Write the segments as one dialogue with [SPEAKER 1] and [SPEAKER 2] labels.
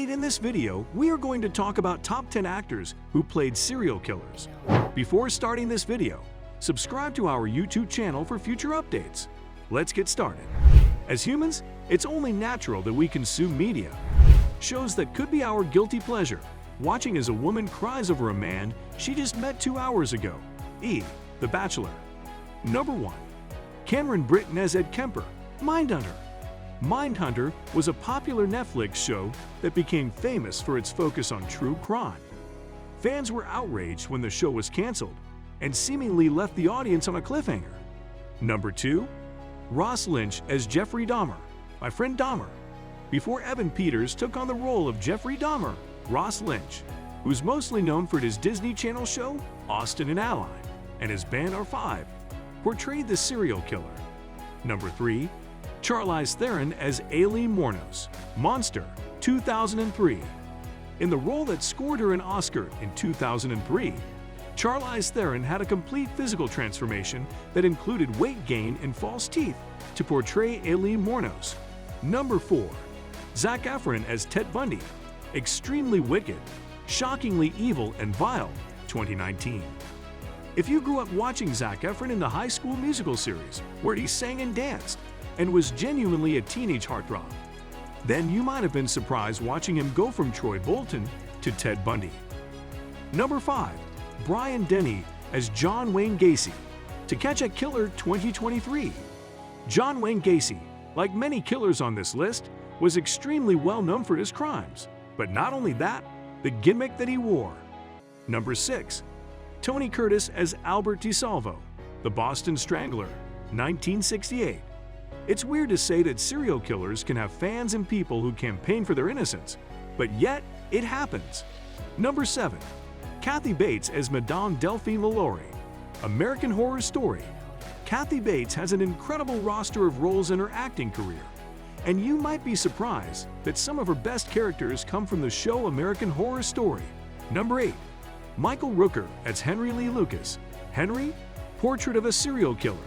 [SPEAKER 1] Today in this video, we are going to talk about top 10 actors who played serial killers. Before starting this video, subscribe to our YouTube channel for future updates. Let's get started. As humans, it's only natural that we consume media. Shows that could be our guilty pleasure. Watching as a woman cries over a man she just met 2 hours ago. E. The Bachelor. Number 1. Cameron Britton as Ed Kemper, Mindhunter. Mindhunter was a popular Netflix show that became famous for its focus on true crime. Fans were outraged when the show was canceled and seemingly left the audience on a cliffhanger. Number 2. Ross Lynch as Jeffrey Dahmer, My Friend Dahmer. Before Evan Peters took on the role of Jeffrey Dahmer, Ross Lynch, who's mostly known for his Disney Channel show Austin and Ally and his Band R5, portrayed the serial killer. Number 3. Charlize Theron as Aileen Wuornos, Monster, 2003. In the role that scored her an Oscar in 2003, Charlize Theron had a complete physical transformation that included weight gain and false teeth to portray Aileen Wuornos. Number 4. Zac Efron as Ted Bundy, Extremely Wicked, Shockingly Evil and Vile, 2019. If you grew up watching Zac Efron in the High School Musical series, where he sang and danced, and was genuinely a teenage heartthrob, then you might have been surprised watching him go from Troy Bolton to Ted Bundy. Number 5. Brian Denny as John Wayne Gacy, To Catch a Killer 2023. John Wayne Gacy, like many killers on this list, was extremely well known for his crimes, but not only that, the gimmick that he wore. Number 6. Tony Curtis as Albert DeSalvo, The Boston Strangler, 1968. It's weird to say that serial killers can have fans and people who campaign for their innocence, but yet it happens. Number 7. Kathy Bates as Madame Delphine LaLaurie, American Horror Story. Kathy Bates has an incredible roster of roles in her acting career, and you might be surprised that some of her best characters come from the show American Horror Story. Number 8. Michael Rooker as Henry Lee Lucas, Henry, Portrait of a Serial Killer.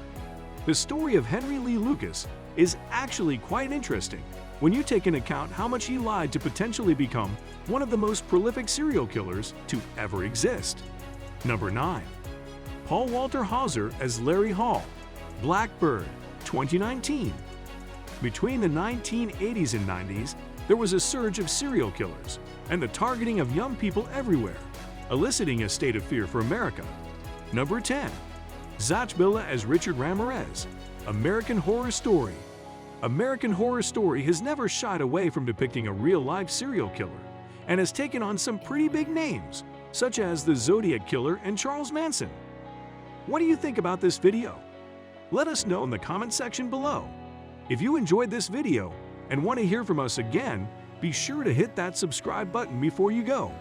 [SPEAKER 1] The story of Henry Lee Lucas is actually quite interesting when you take into account how much he lied to potentially become one of the most prolific serial killers to ever exist. Number 9. Paul Walter Hauser as Larry Hall, Blackbird, 2019. Between the 1980s and 90s, there was a surge of serial killers and the targeting of young people everywhere, eliciting a state of fear for America. Number 10. Zach Billa as Richard Ramirez, American Horror Story. American Horror Story has never shied away from depicting a real-life serial killer and has taken on some pretty big names, such as the Zodiac Killer and Charles Manson. What do you think about this video? Let us know in the comment section below. If you enjoyed this video and want to hear from us again, be sure to hit that subscribe button before you go.